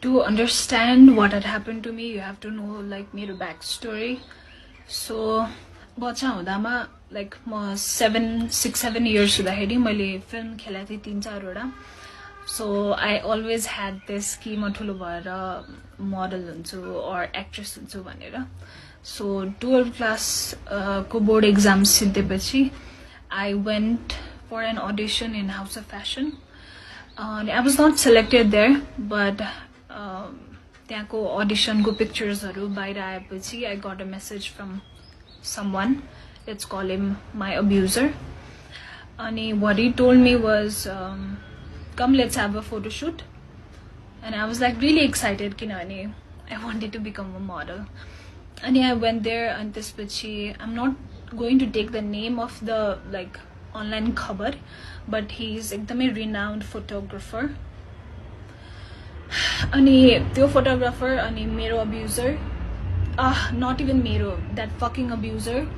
to understand what had happened to me, you have to know like my backstory. So, बच्चा हुँदामा like म 6-7 years हुँदाखेरि मैले film खेलेको थिएँ 3-4 So I always had this कि म ठुलो भएर model हुन्छु or actress हुन्छु भनेर. So 12th class को board exams सिद्धिएपछि I went for an audition in House of Fashion. I was not selected there, but त्यहाँको audition को pictures बाहिर आएपछि I got a message from someone. Let's call him my abuser. And what he told me was, come, let's have a photo shoot. And I was like really excited, kinani. I wanted to become a model. And I went there, and this bitchy, I'm not going to take the name of the like online khabar, but he's a renowned photographer. Ani त्यो photographer अनि मेरो abuser, not even मेरो, that fucking abuser,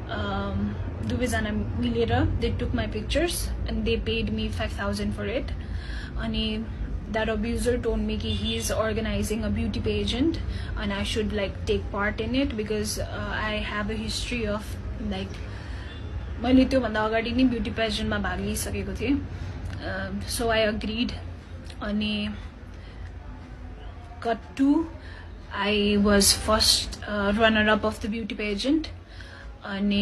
दुवैजना मिलेर they took my pictures and they paid me 5,000 for it. अनि that abuser told me कि he is organizing a beauty pageant and I should like take part in it because I have a history of like मैले त्यो भन्दा अगाडि नै beauty pageant मा भाग लिइसकेको थिएँ. So I agreed. अनि cut to I was first runner-up of the beauty pageant. And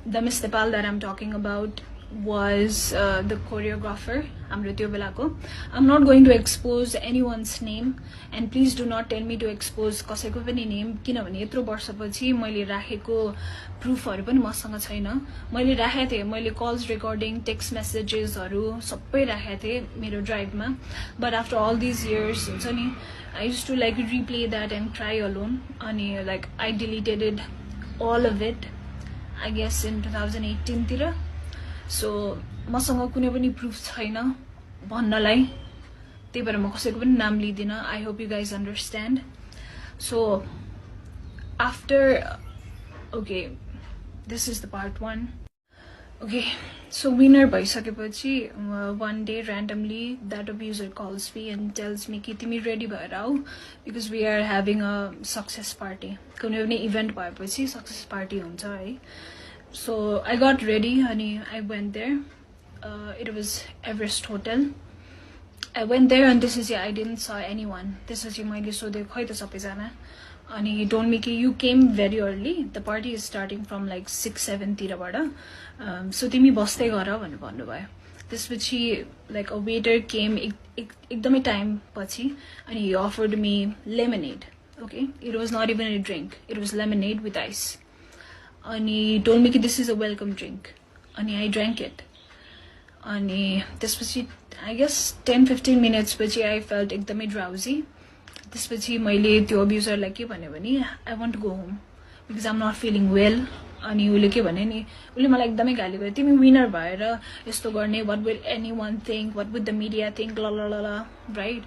the Miss Nepal that I'm talking about was the choreographer. I'm not going to expose anyone's name, and please do not tell me to expose कसैको पनि name किनभने यत्रो वर्षपछि मैले राखेको प्रुफहरु पनि मसँग छैन. मैले राखेको थिएँ, मैले calls recording, text messages हरु सबै राखेको थिएँ मेरो drive-मा. But after all these years, हुन्छ नि, I used to like replay that and cry alone. अनि like I deleted it, all of it, I guess in 2018 तिर. So मसँग कुनै पनि proof छैन भन्नलाई, त्यही भएर म कसैको पनि नाम लिदिन. I hope you guys understand. So after, okay, this is the part 1. Okay, so winner bhaisकेपछि one day randomly that abuser calls me and tells me कि तिमी ready भएर आऊ because we are having a success party. कुनै पनि event भएपछि success party हुन्छ है. So I got ready and I went there. It was Everest Hotel. I went there and this is I didn't saw anyone. This is मैले सोधे खै त सबैजना. And he told me कि you came very early. The party is starting from like 6-7 तिरबाट. So तिमी बस्दै गर भनेर भन्नुभयो. त्यसपछि like a waiter came एकदमै time पछि and he offered me lemonade. Okay, it was not even a drink. It was lemonade with ice. And he told me that this is a welcome drink. And I drank it. And त्यसपछि I guess 10-15 minutes पछि I felt एकदमै drowsy. त्यसपछि मैले त्यो abuserलाई के भन्यो भने I want to go home because I'm not feeling well. अनि उले के भने नि, उले मलाई एकदमै गाली गर्यो, तिमी विनर भएर यस्तो गर्ने, what will anyone think, what would the media think, la la la la, right?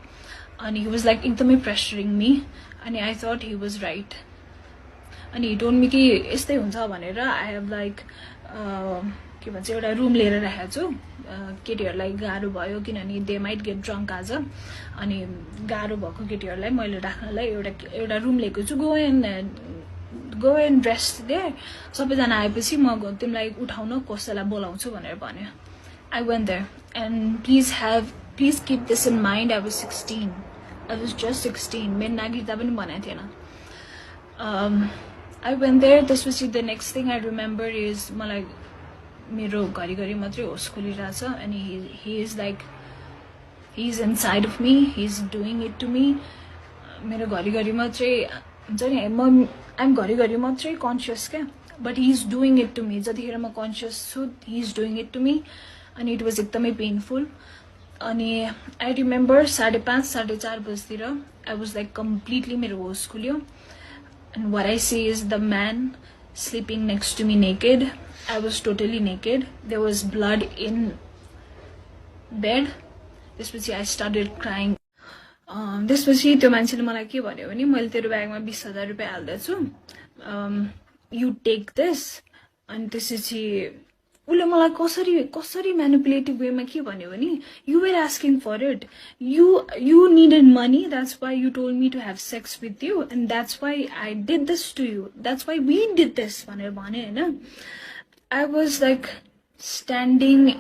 And he was like एकदमै pressuring me. And I thought he was right. And he told me कि यस्तै हुन्छ भनेर I have like के भन्छ एउटा room लिएर राखेको छु. केटीहरुलाई गाह्रो भयो किनभने they might get drunk आज. अनि गाह्रो भएको केटीहरुलाई मैले राख्नलाई एउटा रुम लिएको छु. Go and rest there. सबैजना आएपछि म तिमीलाई उठाउन कसैलाई बोलाउँछु भनेर भन्यो. I went there and please keep this in mind, I was 16. I was just 16. मेरो नागरिकता पनि बनाएको थिएन. I went there. This was the next thing I remember is मलाई मेरो घरिघरि मात्रै होस खुलिरहेछ and he is like he's inside of me, he's doing it to me. मेरो घरिघरि मात्रै हुन्छ नि, I'm घरिघरि मात्रै conscious क्या, but he's doing it to me. जतिखेर म conscious छु, he's doing it to me and it was एकदमै painful. अनि I remember 5:30-4:30 बजेतिर I was like completely मेरो होस खुल्यो. And what I see is the man sleeping next to me naked. I was totally naked. There was blood in bed. त्यसपछि I started crying. त्यसपछि त्यो मान्छेले मलाई के भन्यो भने मैले तेरो ब्यागमा 20,000 रुपैयाँ हाल्दैछु. You take this. अनि त्यसपछि उसले मलाई कसरी कसरी म्यानिपुलेटिभ वेमा के भन्यो भने you were asking for it you needed money that's why you told me to have sex with you and that's why I did this to you that's why we did this भनेर भने होइन I was like standing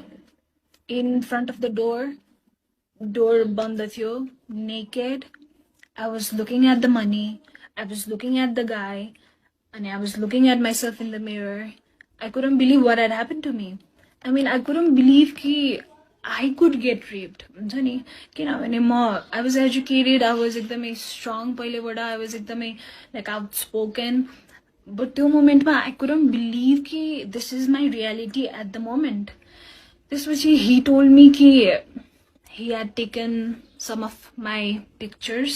in front of the door बन्द थियो naked I was looking at the money, I was looking at the guy, and I was looking at myself in the mirror. I couldn't believe what had happened to me. I mean, I couldn't believe that I could get raped. I was educated, I was strong, I was like outspoken. But that moment, I couldn't believe that this is my reality at the moment. This was he told me that he had taken some of my pictures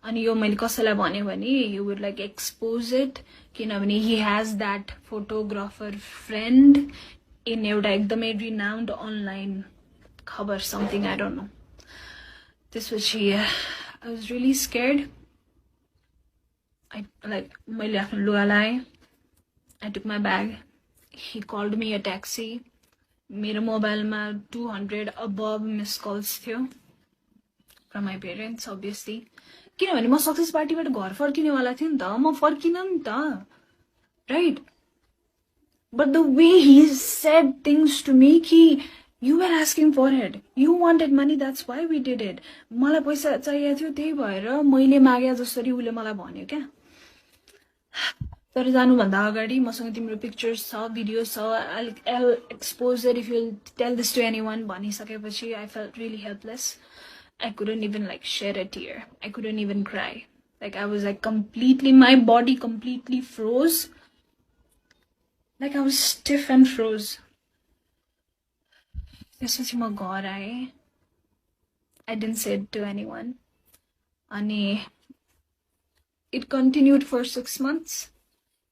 and yo मैले कसैलाई भन्यो भने he would like expose it किनभने he has that photographer friend in एउटा एकदमै renowned online खबर something I don't know. This was I was really scared. I like मैले आफ्नो लुगा लाएँ. I took my bag. He called me a taxi. मेरो मोबाइलमा 200 above missed calls थियो from my parents obviously किनभने म सक्सेस पार्टीबाट घर फर्किनेवाला थिएँ नि त म फर्किन नि त right but the way he said things to me कि you were asking for it you wanted money that's why we did it मलाई पैसा चाहिएको थियो त्यही भएर मैले मागे जसरी उले मलाई भन्यो क्या तर जानुभन्दा अगाडि मसँग तिम्रो पिक्चर्स छ भिडियोस छ I'll expose it if you'll tell this to anyone भनिसकेपछि I felt really helpless. I couldn't even like shed a tear. I couldn't even cry. Like I was like completely, my body completely froze. Like I was stiff and froze. This was my God. I didn't say it to anyone. And it continued for 6 months.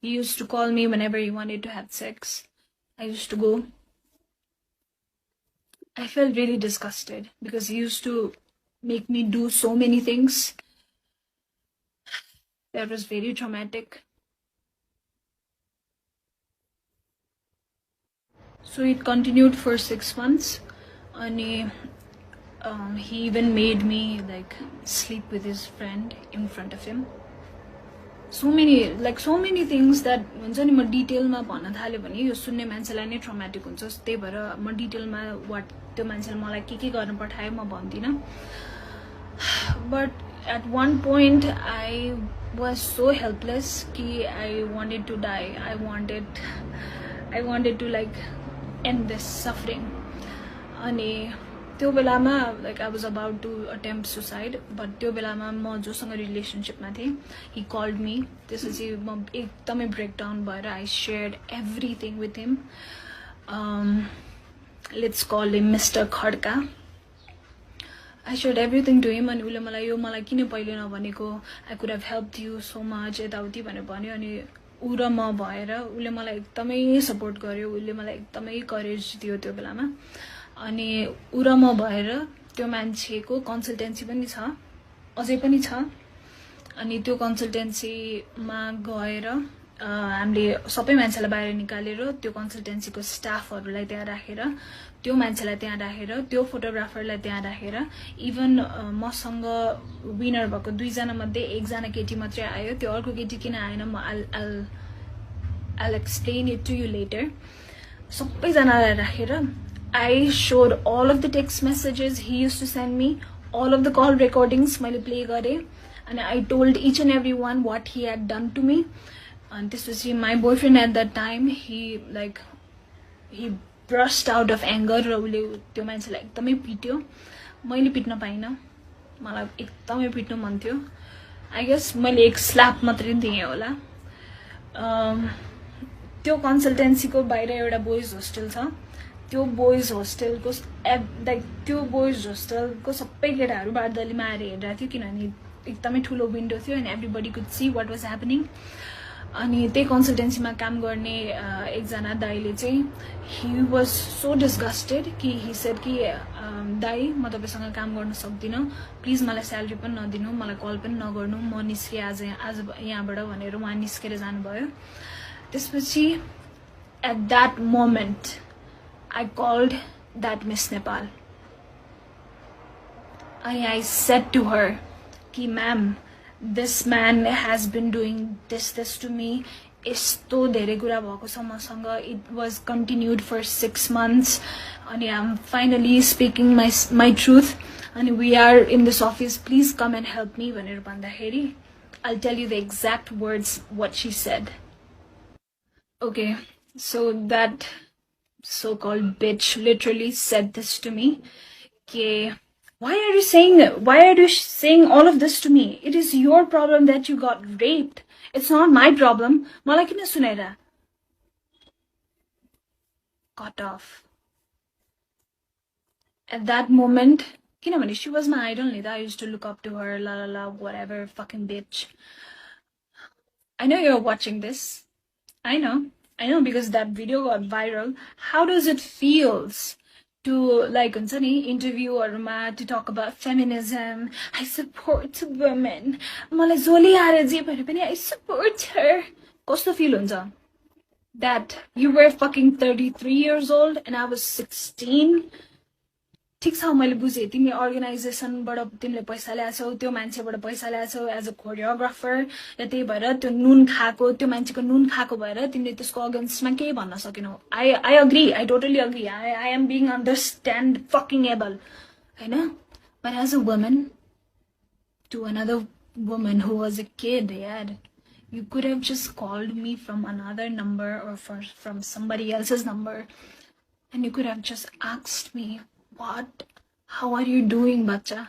He used to call me whenever he wanted to have sex. I used to go. I felt really disgusted because he used to make me do so many things. That was very traumatic. So it continued for 6 months. And he even made me like sleep with his friend in front of him. So many things that हुन्छ नि म डिटेलमा भन्न थाल्यो भने यो सुन्ने मान्छेलाई नै ट्रमाटिक हुन्छ त्यही भएर म डिटेलमा वाट त्यो मान्छेले मलाई के गर्न पठायो म भन्दिनँ but at one point I was so helpless कि I wanted to die. I wanted to like end this suffering. अनि त्यो बेलामा like I was about to attempt suicide but त्यो बेलामा म जोसँग रिलेसनशिपमा थिएँ he called me. त्यसपछि म एकदमै breakdown भएर I shared everything with him. Let's call him Mr. Khadka. I shared everything to him and उसले मलाई यो मलाई किन पहिले नभनेको I could have helped you so much यताउति भनेर भन्यो अनि उ र म भएर उसले मलाई एकदमै सपोर्ट गर्यो उसले मलाई एकदमै करेज दियो त्यो बेलामा अनि उ र म भएर त्यो मान्छेको कन्सल्टेन्सी पनि छ अझै पनि छ अनि त्यो कन्सल्टेन्सीमा गएर हामीले सबै मान्छेलाई बाहिर निकालेर त्यो कन्सल्टेन्सीको स्टाफहरुलाई त्यहाँ राखेर त्यो मान्छेलाई त्यहाँ राखेर त्यो फोटोग्राफरलाई त्यहाँ राखेर इभन मसँग विनर भएको दुई जना मध्ये एकजना केटी मात्रै आयो त्यो अर्को केटी किन आएन म I'll explain it to you later. सबै जनालाई राखेर I showed all of the text messages he used to send me, all of the call recordings मैले play गरे and I told each and every one what he had done to me. And this was my boyfriend at that time. He burst out of anger र उले त्यो मान्छेलाई एकदमै पिट्यो मैले पिट्न पाइन मलाई एकदमै पिट्नु मन थियो I guess मैले एक स्ल्याप मात्रै दिए होला त्यो कन्सल्टेन्सीको बाहिर एउटा बोइज होस्टेल छ त्यो बोइज होस्टेलको लाइक त्यो बोइज होस्टेलको सबै केटाहरु बारदलीमा आएर हेरिरहेको थियो किनभने एकदमै ठुलो विन्डो थियो and everybody could see what was happening. अनि त्यही कन्सल्टेन्सीमा काम गर्ने एकजना दाइले चाहिँ he was so disgusted कि he said कि दाइ म तपाईसँग काम गर्न सक्दिन प्लिज मलाई स्यालेरी पनि नदिनु मलाई कल पनि नगर्नु म निस्के आज यहाँबाट भनेर उहाँ निस्केर जानुभयो त्यसपछि at that moment I called that Miss Nepal. I said to her, "Ki ma'am, this man has been doing this to me. यस्तो धेरै कुरा भएको छ मसँग. It was continued for 6 months. And I'm finally speaking my truth. And we are in this office. Please come and help me." भनेर भन्दाखेरि I'll tell you the exact words what she said. Okay, so that so-called bitch literally said this to me. Okay, why are you saying all of this to me? It is your problem that you got raped. It's not my problem. Malai kina sunaira? Cut off. At that moment, she was my idol. I used to look up to her, la la la, whatever, fucking bitch. I know you're watching this. I know because that video got viral. How does it feels to like interview or to talk about feminism? I support women. I support her. Kosto feel huncha? That you were fucking 33 years old and I was 16. ठिक छ मैले बुझेँ तिमी अर्गनाइजेसनबाट तिमीले पैसा ल्याछौ त्यो मान्छेबाट पैसा ल्याछौ एज अ कोरियोग्राफर र त्यही भएर त्यो नुन खाएको त्यो मान्छेको नुन खाएको भएर तिमीले त्यसको अगेन्स्टमा केही भन्न सकेनौ I agree I totally agree I am being understand fucking able हैन but as a woman to another woman who was a kid, yeah, you could have just called me from another number or from somebody else's number and you could have just asked me, what? How are you doing, bacha?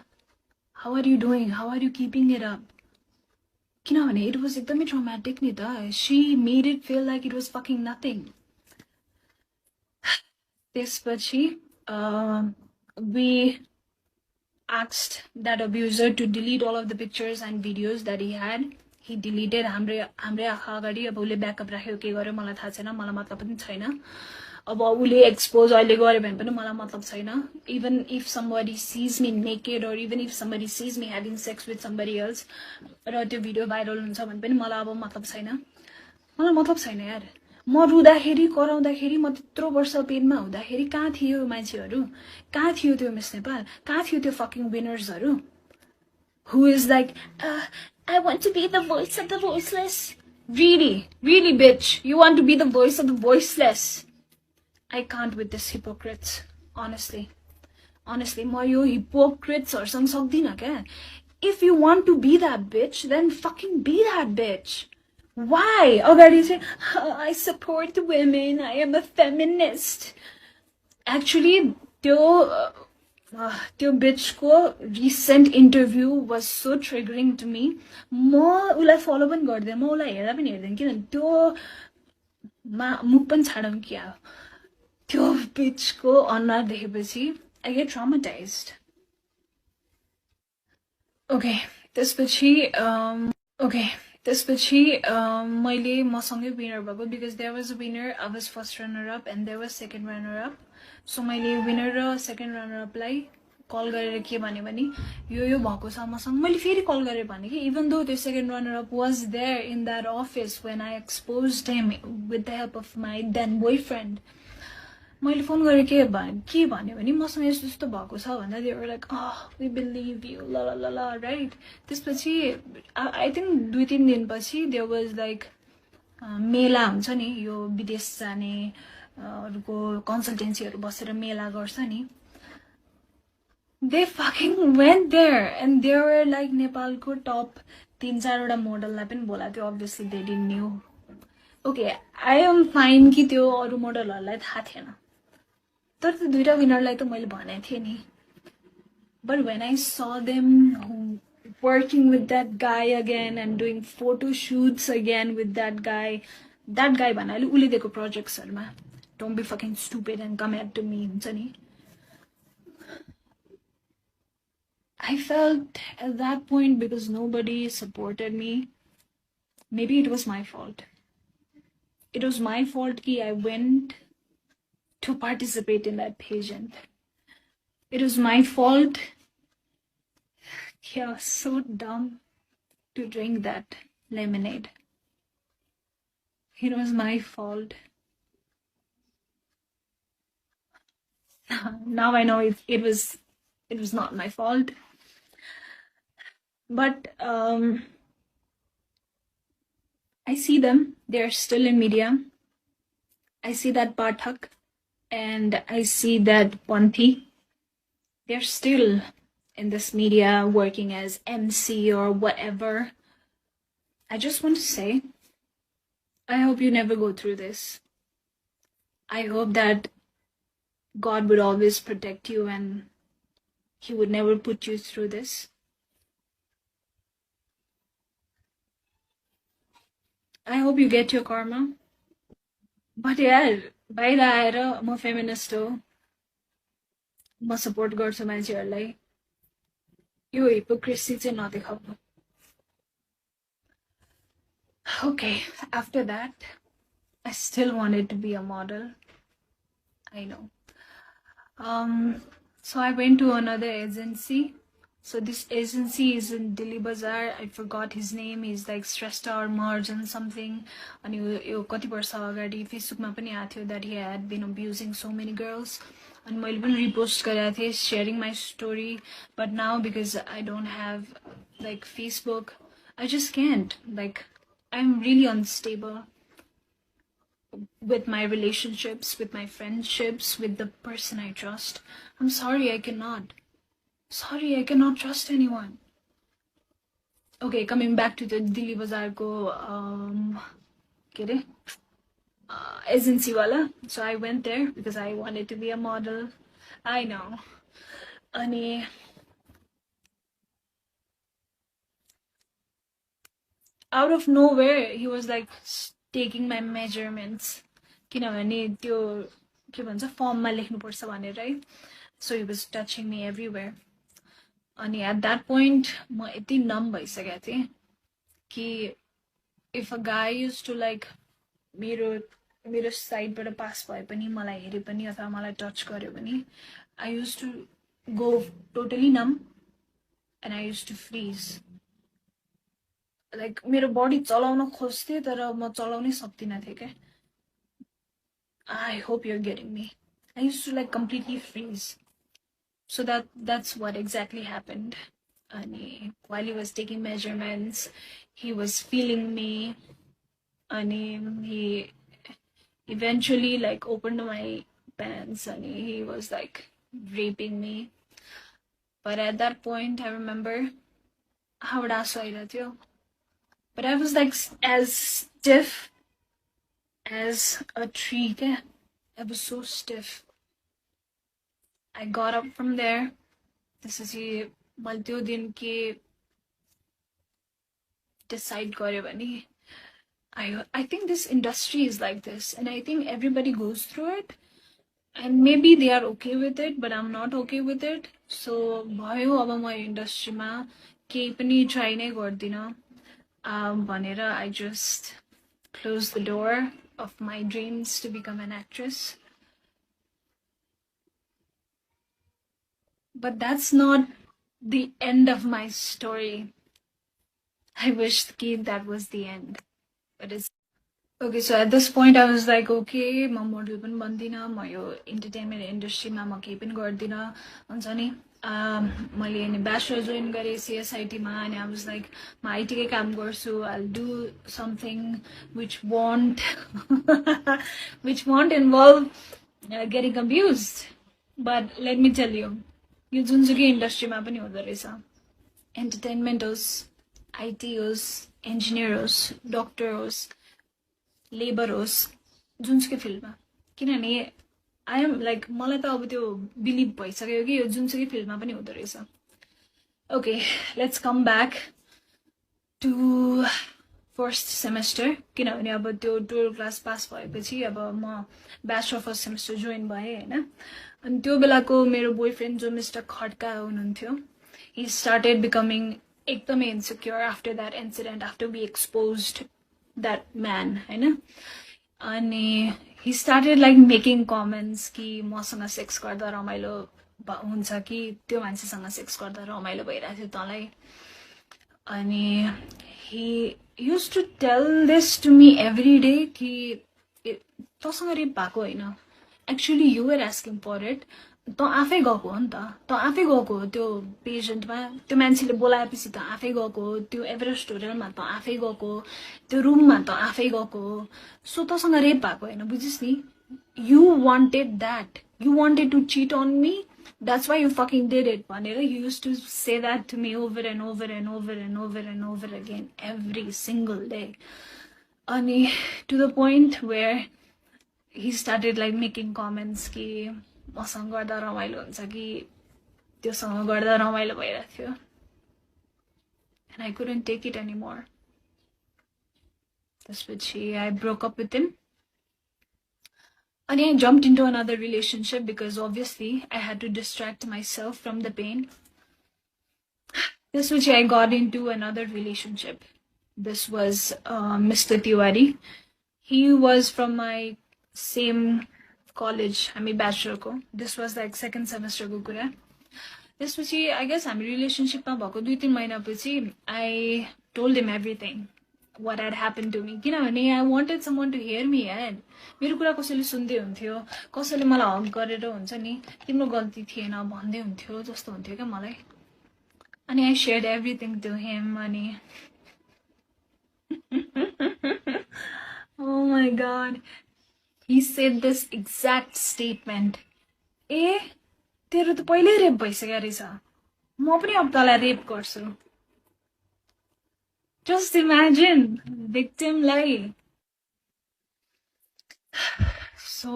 How are you doing? How are you keeping it up? Kinabhane it was ekdamai traumatic ni ta. She made it feel like it was fucking nothing. त्यसपछि we asked that abuser to delete all of the pictures and videos that he had. He deleted हाम्रै आँखा अगाडि अब उसले backup राख्यो के गर्यो मलाई थाहा छैन मलाई मतलब पनि छैन अब उसले एक्सपोज अहिले गर्यो भने पनि मलाई मतलब छैन even if somebody sees me naked or even if somebody sees me having sex with somebody else र त्यो भिडियो भाइरल हुन्छ भने पनि मलाई अब मतलब छैन यार म रुँदाखेरि कराउँदाखेरि म त्यत्रो वर्ष पेनमा हुँदाखेरि कहाँ थियो मान्छेहरू कहाँ थियो त्यो मिस नेपाल कहाँ थियो त्यो fucking विनर्सहरू who is like I want to be the voice of the voiceless. Really bitch, you want to be the voice of the voiceless. I can't with this hypocrites, honestly म यो hypocrites सक्दिन क्या if you want to be that bitch then fucking be that bitch. Why? Already say, I support women, I am a feminist. Actually, त्यो bitch को recent interview was so triggering to me. म उलाई follow पनि गर्दैन म उलाई हेर्दा पनि हेर्दैन किन त्यो मुख पनि छाडौँ क्या त्यो bitch को अनुहार देखेपछि I get traumatized. Okay, त्यसपछि मैले मसँगै विनर भएको because there was a winner, I was first runner up and there was second runner up. So मैले विनर र सेकेन्ड रनर अपलाई कल गरेर के भने यो भएको छ मसँग मैले फेरि कल गरेर भने कि even though the second runner up was there in that office when I exposed him with the help of my then boyfriend. मैले फोन गरेर के भन्यो भने मसँग यस्तो भएको छ भन्दा they were like, oh, we believe you, la la la la, right? त्यसपछि I think 2-3 दिनपछि there was like मेला हुन्छ नि यो विदेश जाने अरूको कन्सल्टेन्सीहरू बसेर मेला गर्छ नि they fucking went there and they were like नेपालको टप 3-4 वटा मोडललाई पनि बोलाएको थियो obviously they didn't knew. Okay, I am fine कि त्यो अरू मोडलहरूलाई थाहा थिएन तर त्यो दुईटा विनरलाई त मैले भनेको थिएँ नि but when I saw them working with that guy again and doing photo shoots again with that guy भन्नाले उले दिएको प्रोजेक्ट्सहरुमा don't be fucking stupid and come at to me हुन्छ नि I felt at that point because nobody supported me maybe it was my fault कि I went to participate in that pageant. It was my fault. Yeah, so dumb to drink that lemonade. It was my fault. Now I know it was not my fault. But I see them. They're still in media. I see that Pathak and I see that Panthi. They're still in this media working as MC or whatever. I just want to say, I hope you never go through this. I hope that God would always protect you and He would never put you through this. I hope you get your karma. But यार बाहिर आएर म feminist हो म support गर्छु मान्छेहरूलाई यो hypocrisy चाहिँ नदेखाउनु. Okay, after that, I still wanted to be a model. I know. So I went to another agency. So this agency is in Delhi Bazaar. I forgot his name. He's like Shrestha or Marjan something. And you kati barsa agadi Facebook ma pani athyo that he had been abusing so many girls. And मैले पनि repost गरेको थिएँ sharing my story. But now because I don't have like Facebook, I just can't. Like I'm really unstable with my relationships, with my friendships, with the person I trust. I'm sorry, I cannot. Sorry, I cannot trust anyone. Okay, coming back to the Delhi Bazaar ko agency wala. So I went there because I wanted to be a model. I know. Ani out of nowhere, he was like taking my measurements. किनभने त्यो के भन्छ फर्ममा लेख्नुपर्छ भनेर है. So he was touching me everywhere. अनि at that point म यति numb भइसकेको थिएँ कि if a guy used to like मेरो साइडबाट पास भए पनि मलाई हेरे पनि अथवा मलाई टच गर्यो भने I used to go totally numb and I used to freeze. Like मेरो body चलाउन खोज्थे तर म चलाउनै सक्दिनँ थिएँ के. I hope you're getting me. I used to like completely freeze. So that's what exactly happened. And while he was taking measurements, he was feeling me. And he eventually like opened my pants and he was like raping me. But at that point, I remember how but I was like as stiff as a tree. I was so stiff. I got up from there. This is the Maltio din ke decide garyo bhane. I think this industry is like this, and I think everybody goes through it, and maybe they are okay with it, but I'm not okay with it. So bhayo aba ma industry ma kehi pani try nai gardina bhanera I just closed the door of my dreams to become an actress. But that's not the end of my story. I wish that was the end, but it's okay. So at this point, I was like, okay, ma model pani bandina, ma yo entertainment industry ma ma kehi pani gardina huncha ni. मैले अनि bachelor join गरेँ CSIT मा and I was like म IT कै काम गर्छु. I'll do something which won't involve getting abused. But let me tell you, यो जुनसुकै इन्डस्ट्रीमा पनि हुँदो रहेछ. एन्टरटेनमेन्ट होस्, IT होस्, इन्जिनियर होस्, डक्टर होस्, लेबर होस्, जुनसुकै फिल्डमा. किनभने I am like मलाई त अब त्यो बिलिभ भइसक्यो कि यो जुनसुकै फिल्डमा पनि हुँदो रहेछ. Okay, let's come back to first semester. किनभने अब त्यो 12th class पास भएपछि अब म bachelor first semester join भएँ हैन. अनि त्यो बेलाको मेरो बोयफ्रेन्ड जो मिस्टर खड्का हुनुहुन्थ्यो, he started becoming एकदमै insecure after that incident, after we exposed that man हैन. अनि he started like making comments कि मसँग सेक्स गर्दा रमाइलो हुन्छ कि त्यो मान्छेसँग सेक्स गर्दा रमाइलो भइरहेको थियो तँलाई. अनि he used to tell this to me every day कि तँसँग रेप भएको होइन, actually you were asking for it, त आफै गएको हो नि त आफै गएको हो त्यो पेसेन्टमा त्यो मान्छेले बोलाएपछि त आफै गएको हो त्यो एभरेस्ट होटलमा त आफै गएको हो त्यो रुममा त आफै गएको हो सो तसँग रेप भएको होइन बुझिस् नि you wanted that you wanted to cheat on me that's why you fucking did it भनेर you use to say that to me over and over and over and over and over again every single day अनि to the point where he started like making comments कि मसँग गर्दा रमाइलो हुन्छ कि त्योसँग गर्दा रमाइलो भइरहेको थियो and I couldn't take it anymore. त्यसपछि I broke up with him and I jumped into another relationship because obviously I had to distract myself from the pain. त्यसपछि I got into another relationship. This was Mr. Tiwari. He was from my same college. हामी bachelor को. This was like second semester को कुरा. त्यसपछि I guess हामी relationship मा भएको 2-3 महिनापछि I told him everything what had happened to me. किनभने I wanted someone to hear me यार. मेरो कुरा कसैले सुन्दै हुन्थ्यो. कसैले मलाई हग गरेर हुन्छ नि तिम्रो गल्ती थिएन भन्दै हुन्थ्यो जस्तो हुन्थ्यो क्या मलाई. अनि I shared everything to him अनि oh my god. He said this exact statement. ए तेरो त पहिल्यै रेप भइसक्यो रहेछ म पनि अब तँलाई रेप गर्छु जस्ट इमेजिन victimलाई so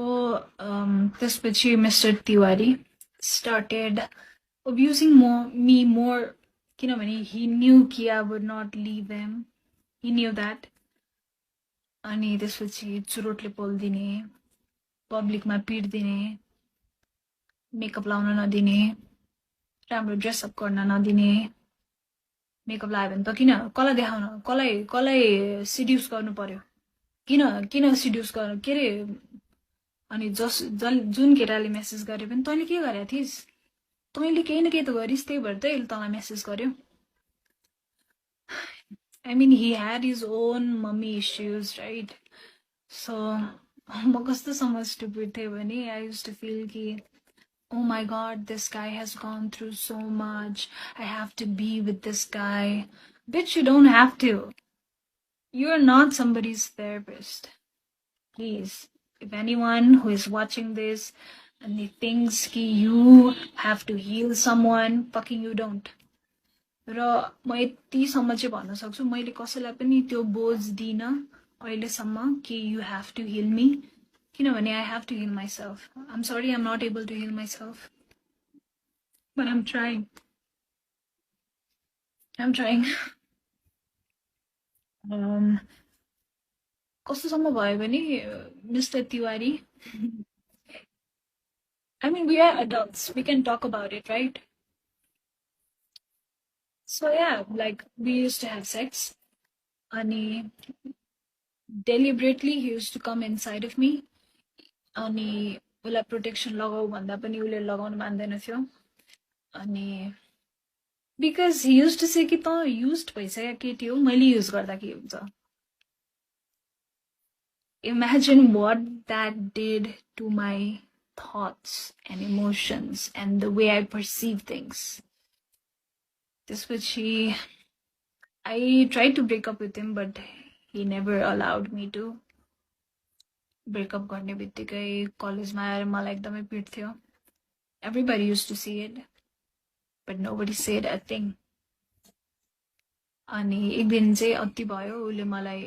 त्यसपछि Mr. Tiwari started abusing me more किनभने he knew कि I would not leave him. He knew that. अनि त्यसपछि चुरोटले पोल्दिने पब्लिकमा पिट्दिने मेकअप लाउन नदिने राम्रो ड्रेसअप गर्न नदिने मेकअप लगायो भने त किन कसलाई देखाउन कसलाई सिड्युस गर्नु पर्यो किन सिड्युस गर्नु के रे अनि जुन केटाले मेसेज गरे पनि तैँले के गरेका थिइस् तैँले केही न केही त गरिस् त्यही भएर त यसले तँलाई मेसेज गर्यो I mean, he had his own mummy issues, right? So, म कस्तोसम्म stupid थिएँ भने I used to feel कि oh my god, this guy has gone through so much. I have to be with this guy. Bitch, you don't have to. You're not somebody's therapist. Please, if anyone who is watching this and they thinks कि you have to heal someone, fucking you don't. र म यतिसम्म चाहिँ भन्न सक्छु मैले कसैलाई पनि त्यो बोझ दिन अहिलेसम्म कि you have to heal me किनभने I have to heal myself. I'm sorry I'm not able to heal myself. But I'm trying. I'm trying. कस्तोसम्म भयो भने Mr. Tiwari I mean we are adults. We can talk about it, right? So yeah, like we used to have sex. Ani deliberately he used to come inside of me. अनि उसलाई protection लगाऊ भन्दा पनि उसले लगाउन मान्दैन थियो अनि because he used to say कि त युज्ड भइसक्यो केटी हो मैले युज गर्दा के हुन्छ imagine what that did to my thoughts and emotions and the way I perceive things त्यसपछि I try to break up with him but he never allowed me to break up गर्ने बित्तिकै कलेजमा आएर मलाई एकदमै पिट्थ्यो everybody use to see it but nobody said a thing अनि एक दिन चाहिँ अति भयो उसले मलाई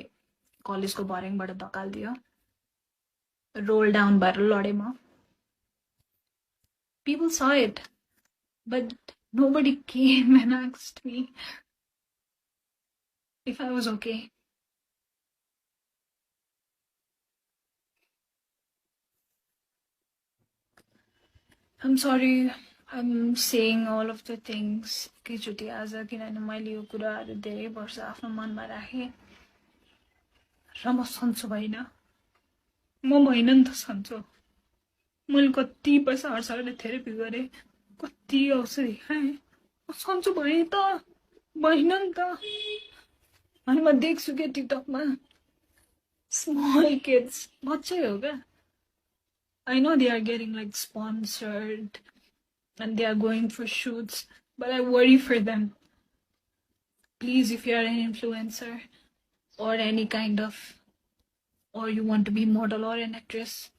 कलेजको भर्याङबाट धकालिदियो रोल डाउन भएर लडेँ म people saw it but nobody came and asked me if I was okay. I'm sorry I'm saying all of the things एकैचोटि आज किनभने मैले यो कुराहरू धेरै वर्ष आफ्नो मनमा राखेँ र म सन्चो भइन म भइन नि त सन्चो मैले कति पैसा खर्च गरेर थेरेपी गरेँ कति औषधि खाएँ म सन्चो भएँ त भइन नि त अनि म देख्छु क्या टिकटकमा स्मल किड्स बच्चै हो क्या I know they are getting like sponsored and they are going for shoots, but I worry for them. Please, if you are an influencer or any kind of, or you want to be model or an actress,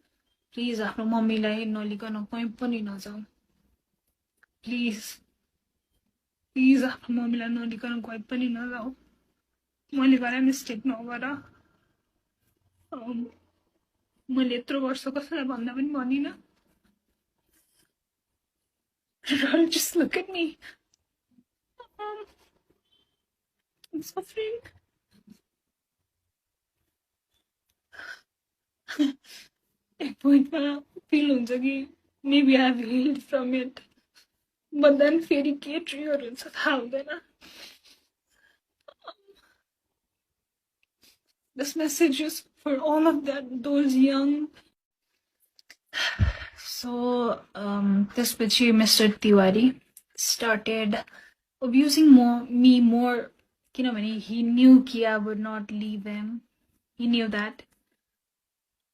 please आफ्नो मम्मीलाई नलिकन कहीँ पनि नजाऊ. Please, please आफ्नो मम्मीलाई नलिकन कहीँ पनि नजाऊ. मैले गरे मिस्टेक नगर. मैले यत्रो वर्ष कसैलाई भन्दा पनि भनिनँ. Just look at me. I'm suffering. एक पोइन्टमा फिल हुन्छ कि maybe I've healed from it, but then फेरि के ट्रिगर हुन्छ थाहा हुँदैन. This message is for all of those young. So, त्यसपछि Mr. Tiwari started abusing me more, किनभने he knew कि I would not leave him. He knew that.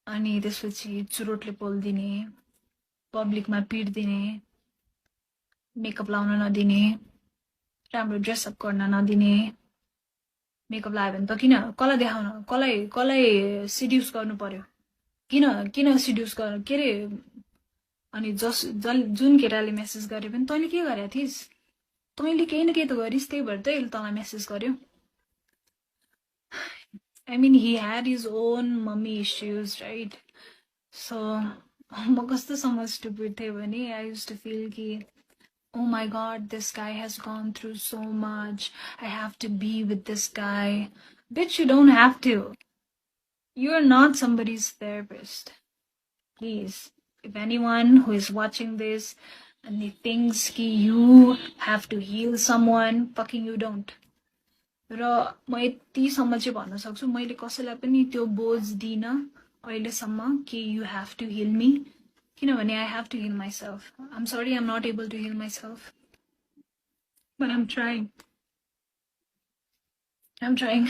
अनि त्यसपछि चुरोटले पोल्दिने, पब्लिकमा पिट्दिने, मेकअप लाउन नदिने, राम्रो ड्रेसअप गर्न नदिने. मेकअप लगायो भने त किन कसलाई देखाउन, कसलाई सिड्युस गर्नु पर्यो, किन सिड्युस गर्नु, के अरे. अनि जुन केटाले मेसेज गरे पनि तैँले के गरेका थिइस्, तैँले केही न केही त गरिस्, त्यही भएर तैँले तँलाई मेसेज गर्यो. I mean, he had his own mummy issues, right? So, म कस्तोसम्म stupid थिएँ भने I used to feel कि oh my god, this guy has gone through so much. I have to be with this guy. Bitch, you don't have to. You're not somebody's therapist. Please, if anyone who is watching this and he thinks कि you have to heal someone, fucking you don't. र म यतिसम्म चाहिँ भन्न सक्छु, मैले कसैलाई पनि त्यो बोझ दिइनँ अहिलेसम्म कि you have to heal me. किनभने I have to heal myself. I'm sorry I'm not able to heal myself. But I'm trying. I'm trying.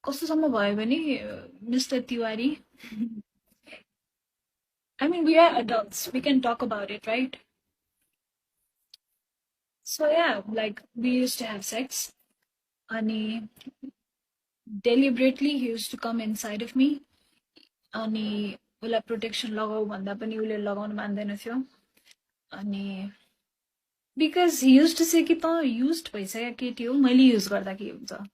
कस्तोसम्म भयो भने Mr. Tiwari. I mean, we are adults. We can talk about it, right? So yeah, like we used to have sex. Ani deliberately he used to come inside of me. Ani उसलाई protection लगाऊ भन्दा पनि उसले लगाउन मान्दैन थियो. अनि because he used to say कि त used भइसक्यो केटी हो, मैले युज गर्दा के हुन्छ.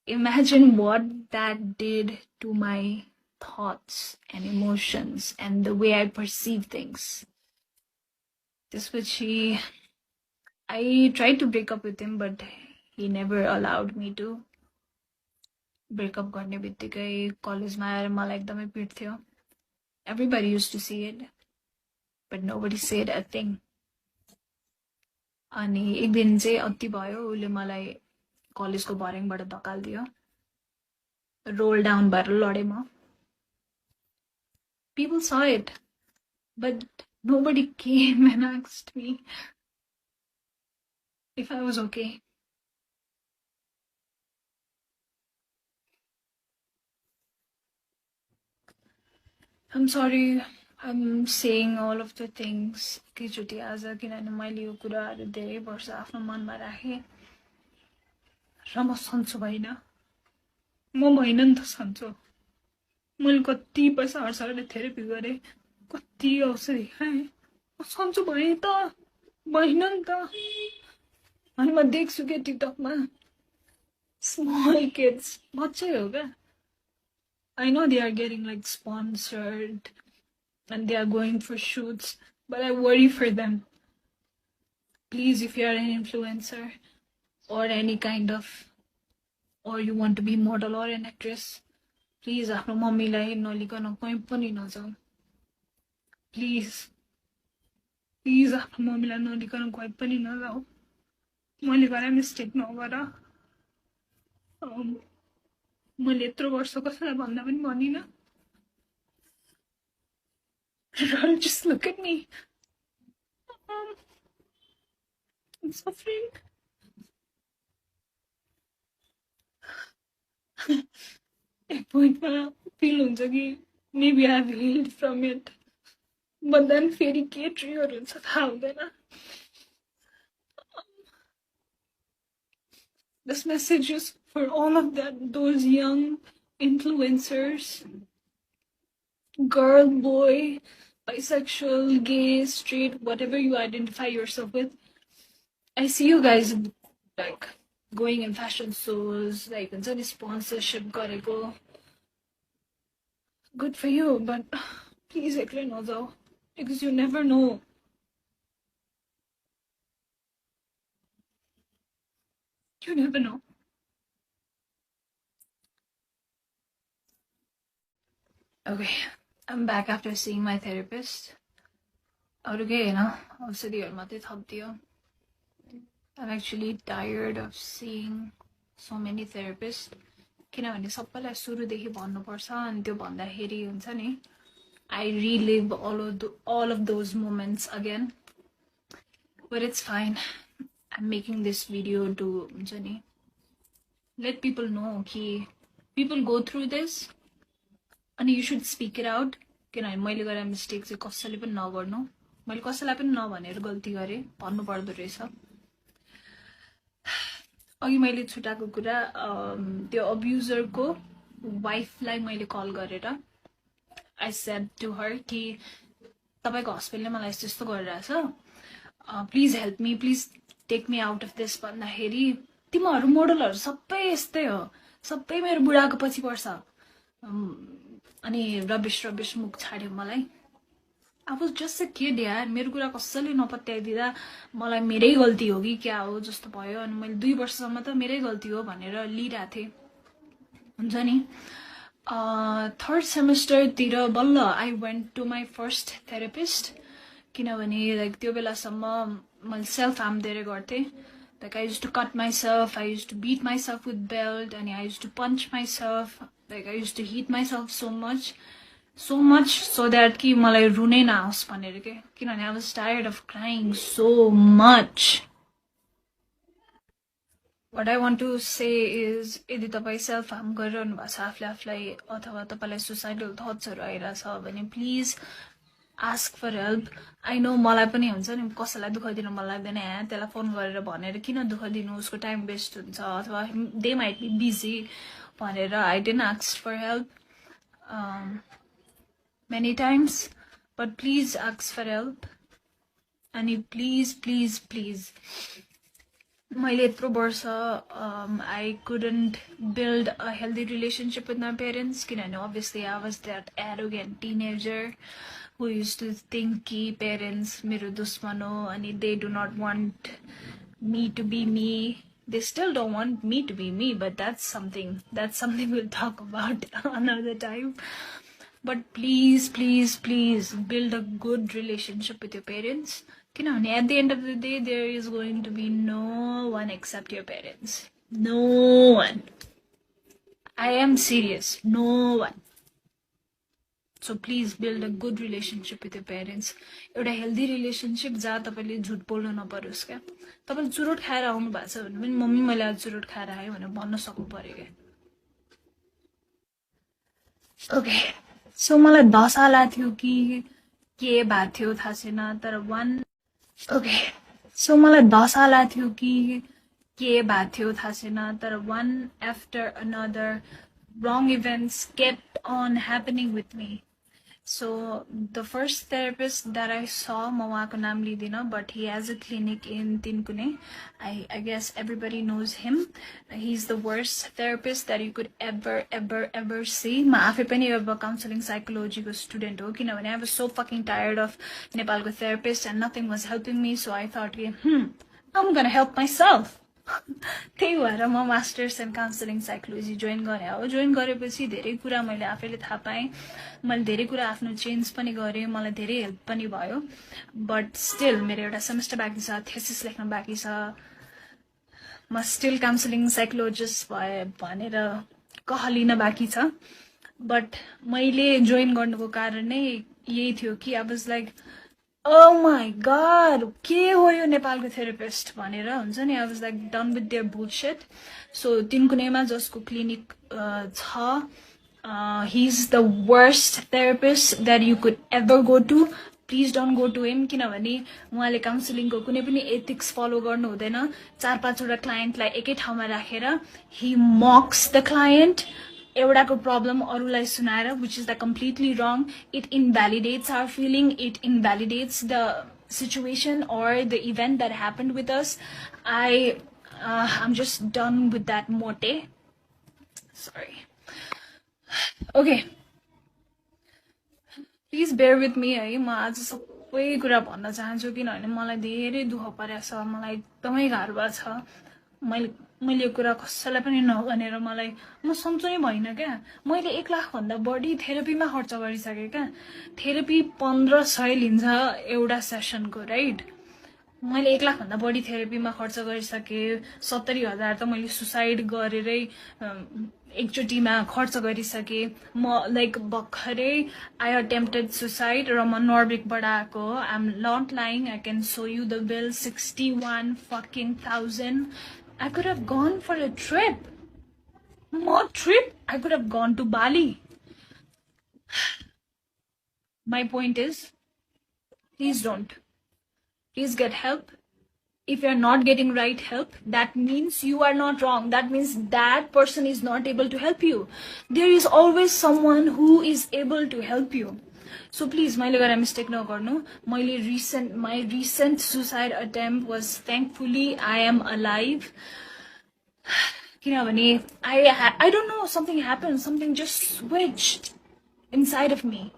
Imagine what that did to my thoughts and emotions and the way I perceive things. त्यसपछि I tried to break up with him, but he never allowed me to. Break up गर्ने बित्तिकै कलेजमा आएर मलाई एकदमै पिट्थ्यो. Everybody used to see it, but nobody said a thing. अनि एक दिन चाहिँ अति भयो, उसले मलाई कलेजको भर्याङबाट धकाल्दियो. रोल डाउन भएर लडे म. People saw it, but nobody came and asked me if I was okay. I'm sorry I'm saying all of the things एकैचोटि आज, किनभने मैले यो कुराहरू धेरै वर्ष आफ्नो मनमा राखेँ र म सन्चो भइन. म भइन नि त सन्चो. मैले कति पैसा खर्च गरेर थेरेपी गरेँ, कति औषधि खाएँ, म सन्चो भएँ त भइन नि त. अनि म देख्छु के टिकटकमा स्मल किड्स, बच्चै हो क्या. I know they are getting like sponsored and they are going for shoots, but I worry for them. Please, if you are an influencer or any kind of, or you want to be model or an actress, please आफ्नो मम्मीलाई नलिकन कहीँ पनि नजाऊ. Please, please आफ्नो मम्मीलाई नलिकन कहीँ पनि नजाऊ. मैले गरे मिस्टेक नगर. मैले यत्रो वर्ष कसैलाई भन्दा पनि भनिनँ. Just look at me. I'm suffering. एक पोइन्टमा फिल हुन्छ कि maybe I've healed from it. But then फेरि के ट्रिगर हुन्छ थाहा हुँदैन. This message is for all of those young influencers, girl, boy, bisexual, gay, straight, whatever you identify yourself with. I see you guys like going in fashion shows, like any sponsorship गरेको. Good for you, but please एक्लै नजाऊ, because you never know. You never know. Okay, I'm back after seeing my therapist. Okay, औषधिहरू मात्रै थपिदियो. I'm actually tired of seeing so many therapists. किनभने सबैलाई सुरुदेखि भन्नुपर्छ अनि त्यो भन्दाखेरि हुन्छ नि, I relive all of those moments again. But it's fine. I'm making this video to हुन्छ नि, let people know कि people go through this and you should speak it out. किनभने मैले गरेर मिस्टेक चाहिँ कसैले पनि नगर्नु. मैले कसैलाई पनि नभनेर गल्ती गरेँ, भन्नु पर्दो रहेछ. अघि मैले छुटाएको कुरा, त्यो अब्युजरको वाइफलाई मैले कल गरेर I said to her कि तपाईको हस्बेन्डले मलाई यस्तो गरिरहेछ, please help me, please take me out of this भन्दाखेरि तिमीहरू मोडलहरू सबै यस्तै हो, सबै मेरो बुढाको पछि पर्छ अनि रबिश मुख छाड्यो मलाई. I was just a kid यार, मेरो कुरा कसैले नपत्याइदिँदा मलाई मेरै गल्ती हो कि क्या हो जस्तो भयो. अनि मैले 2 वर्षसम्म त मेरै गल्ती हो भनेर लिइरहेको थिएँ, हुन्छ नि. थर्ड सेमेस्टरतिर बल्ल I went to my first therapist. किनभने लाइक त्यो बेलासम्म मैले सेल्फ हार्म धेरै गर्थेँ. Like I used to cut myself, I used to beat myself with belt, and I used to punch myself. Like I used to hit myself so much so that कि मलाई रुनै नआओस् भनेर के. किनभने I was tired of crying so much. What I want to say is, यदि तपाईँ self harm गरिरहनु भएको छ आफूले आफूलाई, अथवा तपाईँलाई सुसाइडल थट्सहरू आइरहेछ भने please ask for help. I know मलाई पनि हुन्छ नि, कसैलाई दुःख दिनु मन लाग्दैन, त्यसलाई फोन गरेर भनेर किन दुःख दिनु, उसको टाइम वेस्ट हुन्छ, अथवा they might be busy भनेर I didn't ask for help many times. But please ask for help. अनि please मैले यत्रो वर्ष I couldn't build a healthy relationship with my parents. किनभने obviously I was that arrogant teenager who used to think कि parents मेरो दुश्मन हो अनि they do not want me to be me. They still don't want me to be me, but that's something we'll talk about another time. But please build a good relationship with your parents. किनभने at the end of the day, there is going to be no one except your parents. No one. I am serious. No one. So please build a good relationship with your parents. एउटा healthy relationship जहाँ तपाईले झुट बोल्नु नपरोस् क्या. तपाईले चुरोट खाएर आउनु भएको छ भने पनि मम्मी मैले आज चुरोट खाएर आएँ भनेर भन्न सक्नु पर्यो क्या. Okay. So मलाई 10 साल थियो कि के भएको थियो थाहा छैन, तर Okay. So मलाई 10 साल थियो कि के भएको थियो थाहा छैन, तर one after another wrong events kept on happening with me. So the first therapist that I saw, म उहाँको नाम लिदिन, but he has a clinic in Tinkune. I guess everybody knows him. He's the worst therapist that you could ever see. म आफै पनि अब counseling psychology को student हो, किनभने I was so fucking tired of नेपालको therapist and nothing was helping me. So I thought, I'm gonna help myself. त्यही भएर म masters in counselling psychology join गरेँ हो. जोइन गरेपछि धेरै कुरा मैले आफैले थाहा पाएँ. मैले धेरै कुरा आफ्नो चेन्ज पनि गरेँ, मलाई धेरै हेल्प पनि भयो. बट स्टिल मेरो एउटा सेमेस्टर बाँकी छ, थेसिस लेख्न बाँकी छ. म स्टिल काउन्सिलिङ साइकोलोजिस्ट भए भनेर कहलिन बाँकी छ. बट मैले जोइन गर्नुको कारण नै यही थियो कि I was like, oh my god, के हो यो नेपालको थेरापिस्ट भनेर हुन्छ नि. I was like done with their bullshit. So तिनकुनेमा जसको क्लिनिक छ, He's the worst therapist that you could ever go to. Please don't go to him. किनभने उहाँले काउन्सिलिङको कुनै पनि एथिक्स फलो गर्नु हुँदैन. 4-5 क्लाइन्टलाई एकै ठाउँमा राखेर he mocks the client. एउटाको प्रब्लम अरूलाई सुनाएर, which is completely wrong. It invalidates our feeling. It invalidates the situation or the event that happened with us. I'm just done with that mote. Sorry. Okay. Please bear with me है. म आज सबै कुरा भन्न चाहन्छु किनभने मलाई धेरै दुःख परेछ. मलाई एकदमै गाह्रो भएको छ. मैले यो कुरा कसैलाई पनि नभनेर म सन्चो नै भइन क्या. मैले 1 लाख भन्दा बढी थेरापीमा खर्च गरिसके क्या. थेरापी 1500 लिन्छ एउटा सेसनको, राइट? मैले 1 लाख भन्दा बढी थेरापीमा खर्च गरिसके. 70,000 त मैले सुसाइड गरेरै एकचोटीमा खर्च गरिसके. म लाइक भर्खरै I attempted suicide र म नर्बिकबाट आएको. I'm not lying. I can show you the bill. 61 fucking thousand. I could have gone for a trip. More trip. I could have gone to Bali. My point is, please don't. Please get help. If you're not getting right help, that means you are not wrong. That means that person is not able to help you. There is always someone who is able to help you. So please, मैले गरेर mistake नगर्नु. My recent suicide attempt was, thankfully I am alive. किनभने I don't know, something happened, something just switched inside of me.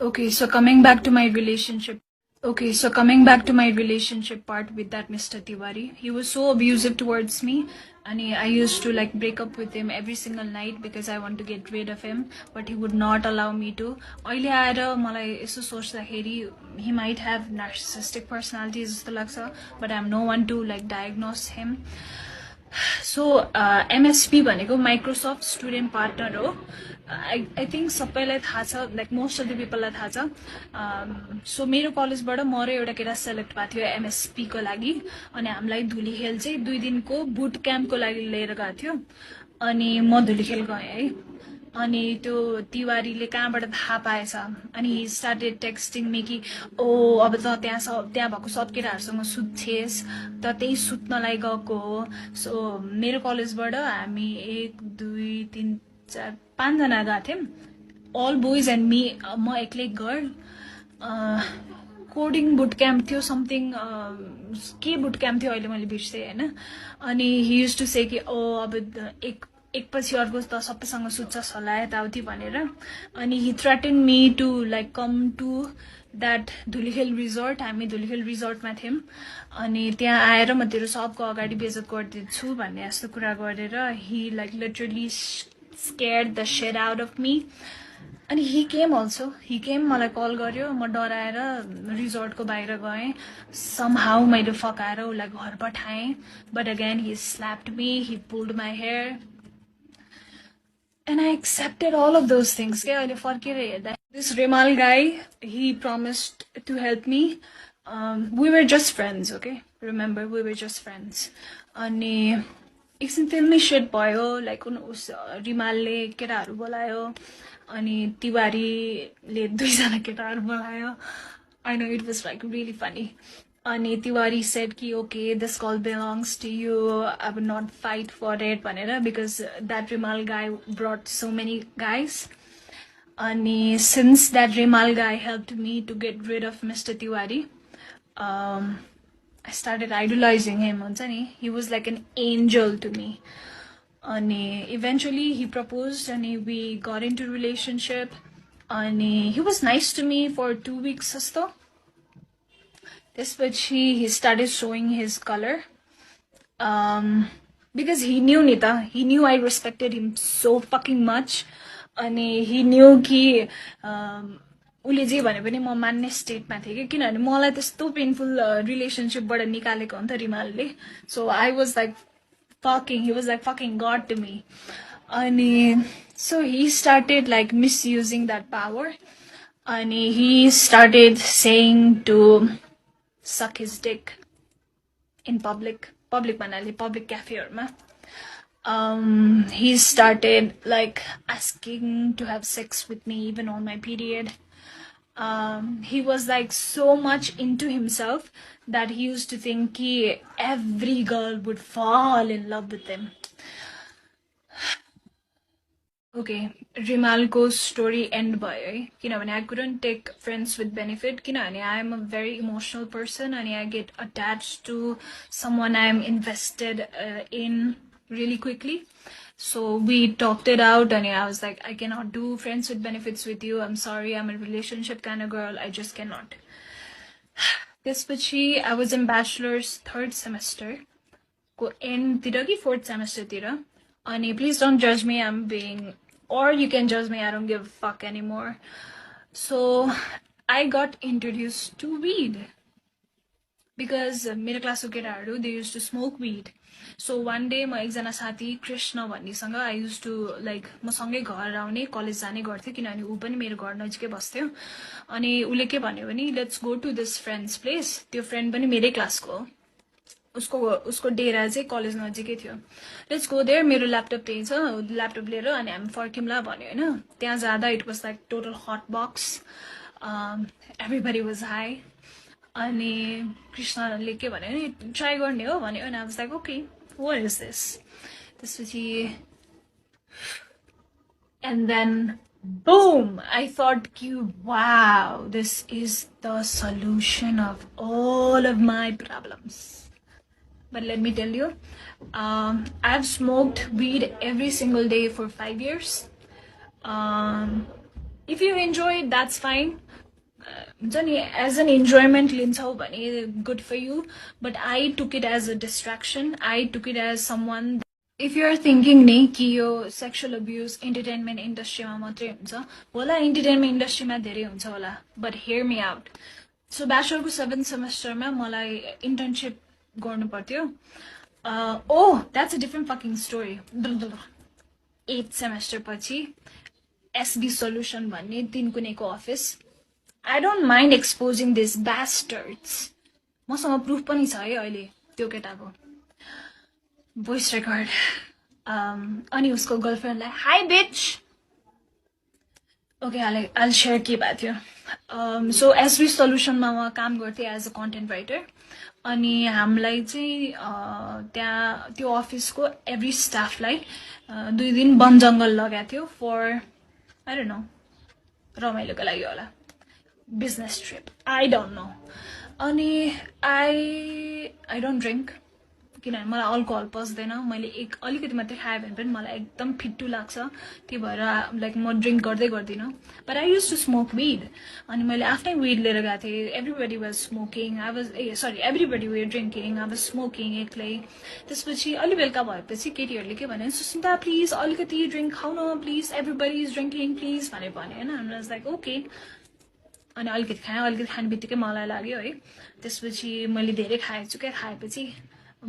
Okay, so coming back to my relationship part with that Mr. Tiwari. He was so abusive towards me, and I used to like break up with him every single night because I want to get rid of him, but he would not allow me to. अहिले आएर मलाई यसो सोच्दाखेरि he might have narcissistic personality जस्तो लाग्छ, but I'm no one to like diagnose him. So MSP भनेको Microsoft Student Partner हो. I think सबैलाई थाहा छ, like most of the people लाई थाहा छ. So मेरो कलेजबाट म र एउटा केटा सेलेक्ट भएको थियो MSP को लागि. अनि हामीलाई धुलीखेल चाहिँ 2 दिनको बुट क्याम्पको लागि लिएर गएको थियो. अनि म धुलीखेल गएँ है. अनि त्यो तिवारीले कहाँबाट थाहा पाएछ. अनि he started texting me कि अब त त्यहाँ भएको सब केटाहरूसँग सुत्छेस त त्यही सुत्नलाई गएको हो. सो मेरो कलेजबाट हामी 1 2 3 4 5 जना गएको थियौँ. all boys and me. म एक्लै गर्ल. कोडिङ बुट क्याम्प थियो, समथिङ के बुट क्याम्प थियो अहिले मैले बिर्सेँ हैन. अनि he used to say कि अब एकपछि अर्को त सबैसँग सुत्छस् होला यताउति भनेर. अनि he threatened me to like come to that Dhulikhel resort. हामी धुलीखेल रिजोर्टमा थियौँ. अनि त्यहाँ आएर म तेरो सबको अगाडि बेइज्जत गरिदिन्छु भन्ने यस्तो कुरा गरेर he like literally scared the shit out of me. अनि he came also. He came, मलाई कल गर्यो. म डराएर रिजोर्टको बाहिर गएँ. Somehow मैले फकाएर उसलाई घर पठाएँ. But again he slapped me. He pulled my hair. And I accepted all of those things. This Remal guy, he promised to help me. We were just friends, okay? Remember, we were just friends. And एकछिन फिल्मी shit भयो. Like उस रिमालले केटाहरू बोलायो अनि तिवारीले 2 जना केटाहरू बोलायो. I know, it was like really funny. अनि तिवारी said कि okay, this call belongs to you. I would not fight for it भनेर, because that Rimal guy brought so many guys. अनि since that Rimal guy helped me to get rid of Mr. Tiwari, I started idolizing him. He was like an angel to me. And eventually he proposed and we got into relationship. And he was nice to me for 2 weeks or so. This which he started showing his color. Because he knew Nita. He knew I respected him so fucking much. And he knew कि उले जे भने पनि म मान्ने स्टेटमा थिए कि किनभने मलाई त्यस्तो पेनफुल रिलेसनशिपबाट निकालेको हो नि त रिमालले. So I was like fucking, he was like fucking God to me. And so he started like misusing that power. And he started saying to suck his dick in public manali, public cafe. He started like asking to have sex with me even on my period. He was like so much into himself that he used to think every girl would fall in love with him. Okay, Rimalco's story end by I couldn't take friends with benefit. I'm a very emotional person and I get attached to someone I'm invested in really quickly. So we talked it out and I was like, I cannot do friends with benefits with you. I'm sorry, I'm a relationship kind of girl. I just cannot. त्यसपछि I was in bachelor's third semester को end तिर कि fourth semester तिर अनि please don't judge me, I'm being, or you can judge me, I don't give a fuck anymore. So I got introduced to weed because मेरो क्लासको केटाहरू they used to smoke weed. So one day म एकजना साथी Krishna भन्नेसँग I used to like म सँगै घर आउने कलेज जाने गर्थेँ किनभने ऊ पनि मेरो घर नजिकै बस्थ्यो अनि उसले के भन्यो भने let's go to this friend's place त्यो फ्रेन्ड पनि मेरै क्लासको हो उसको डेरा चाहिँ कलेज नजिकै थियो लेट्स गो देयर मेरो ल्यापटप त्यही छ ल्यापटप लिएर अनि हामी फर्क्यौँला भन्यो होइन त्यहाँ जाँदा it was like total hotbox everybody was high अनि कृष्णले के भन्यो भने ट्राई गर्ने हो भन्यो अनि I was like okay what is this त्यसपछि and then boom, I thought wow, this is the solution of all of my problems. But let me tell you, I've smoked weed every single day for 5 years. If you enjoy it, that's fine. As an enjoyment, good for you. But I took it as a distraction. I took it as someone. If you're thinking कि यो sexual abuse entertainment industry मा मात्रै हुन्छ होला entertainment industry मा धेरै हुन्छ होला but hear me out. So bachelor को 7th semester मा मलाई internship गर्नु पर्थ्यो. Oh, that's a different fucking story. 8th semester पछि SB Solution भन्ने 3 कुनेको office. I don't mind exposing these bastards. मसँग proof पनि छ है अहिले त्यो केटाको. Voice record. अनि उसको गर्लफ्रेन्डलाई hi bitch. Okay, I'll share के भएको थियो. So SB Solution मा म काम गर्थेँ as a content writer. अनि हामीलाई चाहिँ त्यहाँ त्यो अफिसको एभ्री स्टाफलाई 2 दिन वन जंगल लगाएको थियो for I don't know रमाइलोको लागि होला business trip I don't know अनि I don't drink किनभने मलाई अल्कोहल पस्दैन मैले एक अलिकति मात्रै खाए भने पनि मलाई एकदम फिट्टु लाग्छ त्यही भएर लाइक म ड्रिंक गर्दै गर्दिन but I used to smoke weed अनि मैले आफ्नै weed लिएर गएको थिएँ everybody was smoking everybody were drinking I was smoking एक्लै त्यसपछि अलि बेलुका भएपछि केटीहरूले के भने सुस्मिता प्लिज अलिकति ड्रिंक खाऊ न please everybody is drinking please भने हैन I was like okay अनि अलिकति खाएँ अलिकति खाने बित्तिकै मलाई लाग्यो है त्यसपछि मैले धेरै खाएछु के खाएपछि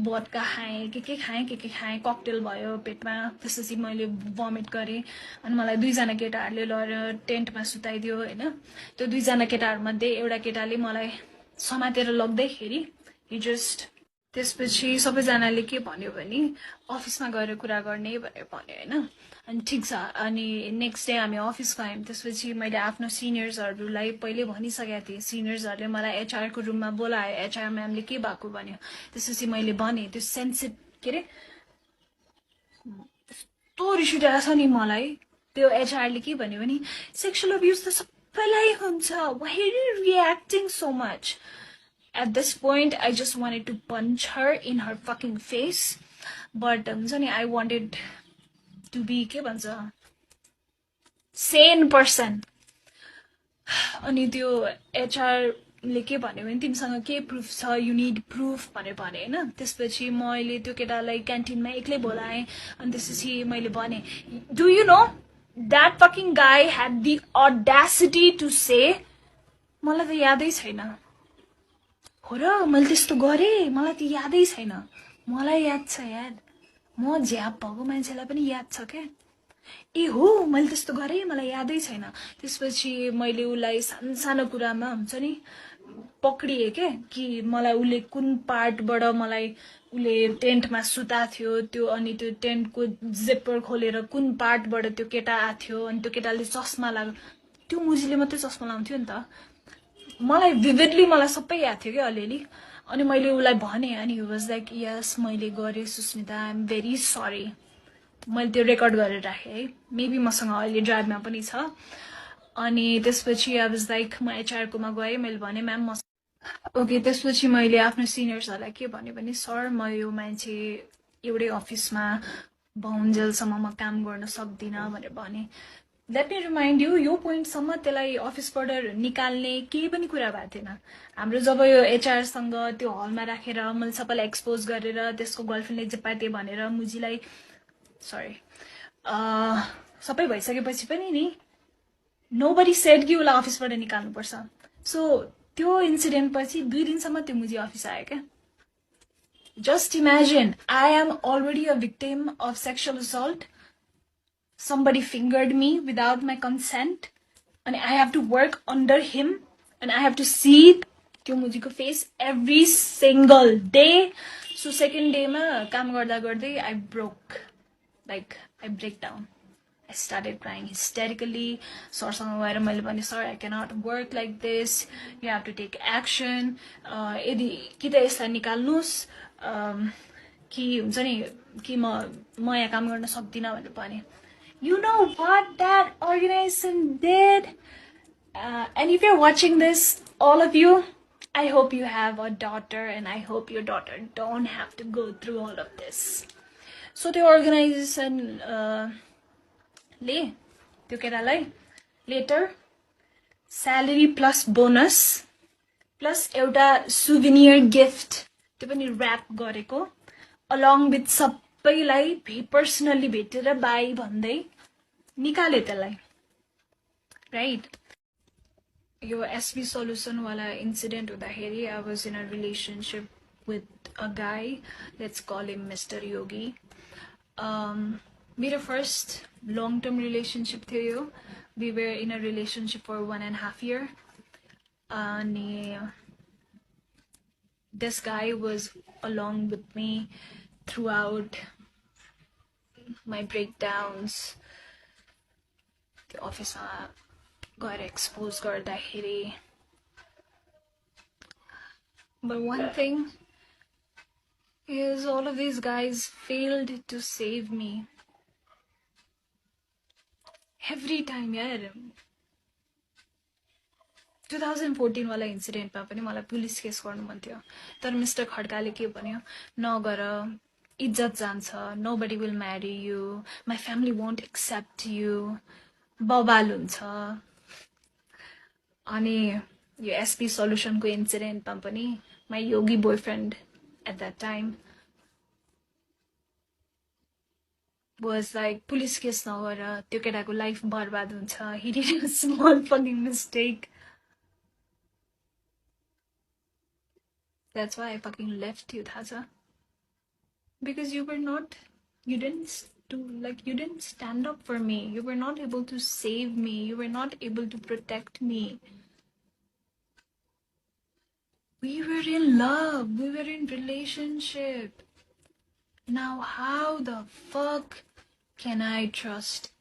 vodka खाएँ के खाएँ ककटेल भयो पेटमा त्यसपछि मैले भमिट गरेँ अनि मलाई 2 जना केटाहरूले लगेर टेन्टमा सुताइदियो हैन त्यो 2 जना केटाहरु मध्ये एउटा केटाले मलाई समातेर लग्दैखेरि he just त्यसपछि सबैजनाले के भन्यो भने अफिसमा गएर कुरा गर्ने भनेर भन्यो हैन अनि ठीक छ अनि नेक्स्ट डे हामी अफिस गयौं त्यसपछि मैले आफ्नो सिनियर्सहरुलाई पहिले भनिसकेको थिएँ सिनियर्सहरुले मलाई एचआर को रुममा बोलायो एचआर म्यामले के भएको भन्यो त्यसपछि मैले भने त्यो सेन्सिटिभ के रे तो रिस उठेको छ नि मलाई त्यो एचआरले के भन्यो भने सेक्सुअल अब्युज त सबैलाई हुन्छ why are you reacting so much at this point I just wanted to punch her in her fucking face but I wanted to be के भन्छ sane person अनि त्यो एचआर ले के भन्यो भने तिमीसँग के प्रुफ छ यु नीड प्रुफ भनेर भने हैन त्यसपछि मैले त्यो केटालाई क्यान्टिनमा एक्लै बोलाएँ अनि त्यसपछि मैले भने do you know that fucking guy had the audacity to say मलाई त यादै छैन हो र मैले त्यस्तो गरे मलाई त यादै छैन मलाई याद छ यार म झ्याप भएको मान्छेलाई पनि याद छ के ए हो मैले त्यस्तो गरे मलाई यादै छैन त्यसपछि मैले उलाई सानो कुरामा हुन्छ नि पक्रिए के कि मलाई उसले कुन पार्टबाट मलाई उसले टेन्टमा सुता थियो त्यो अनि त्यो टेन्टको जिप्पर खोलेर कुन पार्टबाट त्यो केटा आथ्यो अनि त्यो केटाले चस्मा लाग्यो त्यो मुजीले मात्रै चस्मा लाउँथ्यो नि त मलाई भिभिडली मलाई सबै याद थियो क्या अलिअलि अनि मैले उसलाई भने अनि हि वाज लाइक यस मैले गरेँ Sushmita I am very sorry मैले त्यो रेकर्ड गरेर राखेँ है मेबी मसँग अहिले ड्राइभमा पनि छ अनि त्यसपछि आई वाज लाइक म एचआरकोमा गएँ मैले भने म्याम म ओके त्यसपछि मैले आफ्नो सिनियर्सहरूलाई के भने पनि सर म यो मान्छे एउटै अफिसमा बहुन्जेलसम्म म काम गर्न सक्दिनँ भनेर भने लेट मी रिमाइन्ड यो पोइन्टसम्म त्यसलाई अफिसबाट निकाल्ने केही पनि कुरा भएको थिएन हाम्रो जब यो एचआरसँग त्यो हलमा राखेर मैले सबैलाई एक्सपोज गरेर त्यसको गर्लफ्रेन्डले जे पाए त्यो भनेर मुजीलाई सरी सबै भइसकेपछि पनि नि नोबडी सेड कि उसलाई अफिसबाट निकाल्नुपर्छ सो त्यो इन्सिडेन्ट पछि 2 दिनसम्म त्यो मुजी अफिस आयो क्या just imagine I am already a victim of sexual assault somebody fingered me without my consent and I have to work under him and I have to see त्यो मुजीको face every single day so second day मा काम गर्दा गर्दै I broke like I break down I started crying hysterically सरसँग गएर मैले भने sir I cannot work like this you have to take action यदि कि त यसलाई निकाल्नुस् कि हुन्छ नि कि म यहाँ काम गर्न सक्दिनँ भनेर भने You know what that organization did? And if you're watching this, all of you, I hope you have a daughter and I hope your daughter don't have to go through all of this. So the organization त्यो केटालाई later salary plus bonus plus एउटा souvenir gift त्यो पनि wrap गरेको along with सबैलाई personally भेटेर bye भन्दै निकाले त्यसलाई राइट यो एसबी सल्युसन वाला इन्सिडेन्ट हुँदाखेरि I was in a relationship with a guy let's call him mister Yogi मेरो फर्स्ट लङ टर्म रिलेसनशिप थियो यो we were in a relationship for 1.5 year अनि this guy was along with me throughout my breakdowns the office got exposed गर्दाखेरि but one thing is all of these guys failed to save me every time यार 2014 वाला इन्सिडेन्टमा पनि मलाई police case गर्नु मन थियो तर मिस्टर खड्काले के भन्यो नगर इज्जत जान्छ nobody will marry you my family won't accept you बबाल हुन्छ अनि यो एसपी सल्युसनको इन्सिडेन्टमा पनि my yogi boyfriend at that time was like police case नगर त्यो केटाको लाइफ बर्बाद हुन्छ he did a small fucking mistake that's why I fucking left you थाहा छ because you didn't stand up for me you were not able to save me you were not able to protect me we were in love we were in relationship now how the fuck can I trust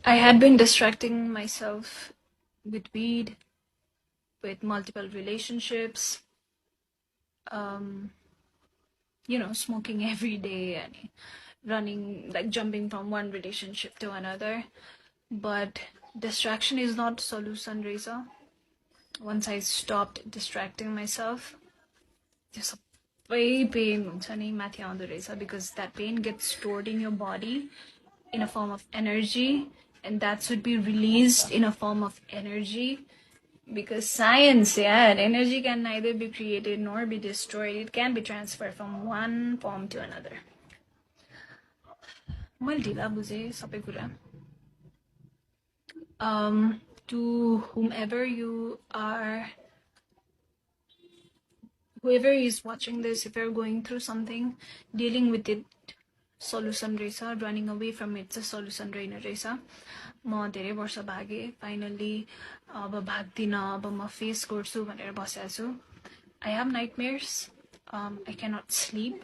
I had been distracting myself with weed with multiple relationships smoking every day and running like jumping from one relationship to another but distraction is not solution Reza once I stopped distracting myself there's a pain हुन्छ नि माथि आउँदो रहेछ because that pain gets stored in your body in a form of energy and that should be released in a form of energy because science energy can neither be created nor be destroyed it can be transferred from one form to another मैले ढिला बुझेँ सबै कुरा to whoever is watching this if you're going through something dealing with it solution रहेछ, running away from it चाहिँ solution रहेन रहेछ. म धेरै वर्ष भागे, finally अब भाग्दिन, अब म face गर्छु भनेर बसेको छु. I have nightmares. I cannot sleep.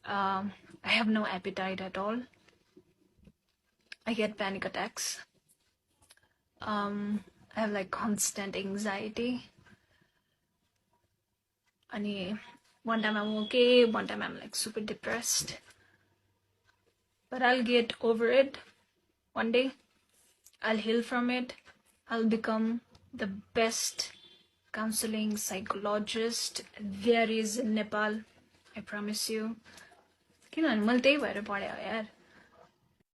I have no appetite at all. I get panic attacks. I have like constant anxiety. And one time I'm okay, one time I'm like super depressed. But I'll get over it one day. I'll heal from it. I'll become the best counseling psychologist there is in Nepal. I promise you. किनभने मैले त्यही भएर पढेँ हो यार.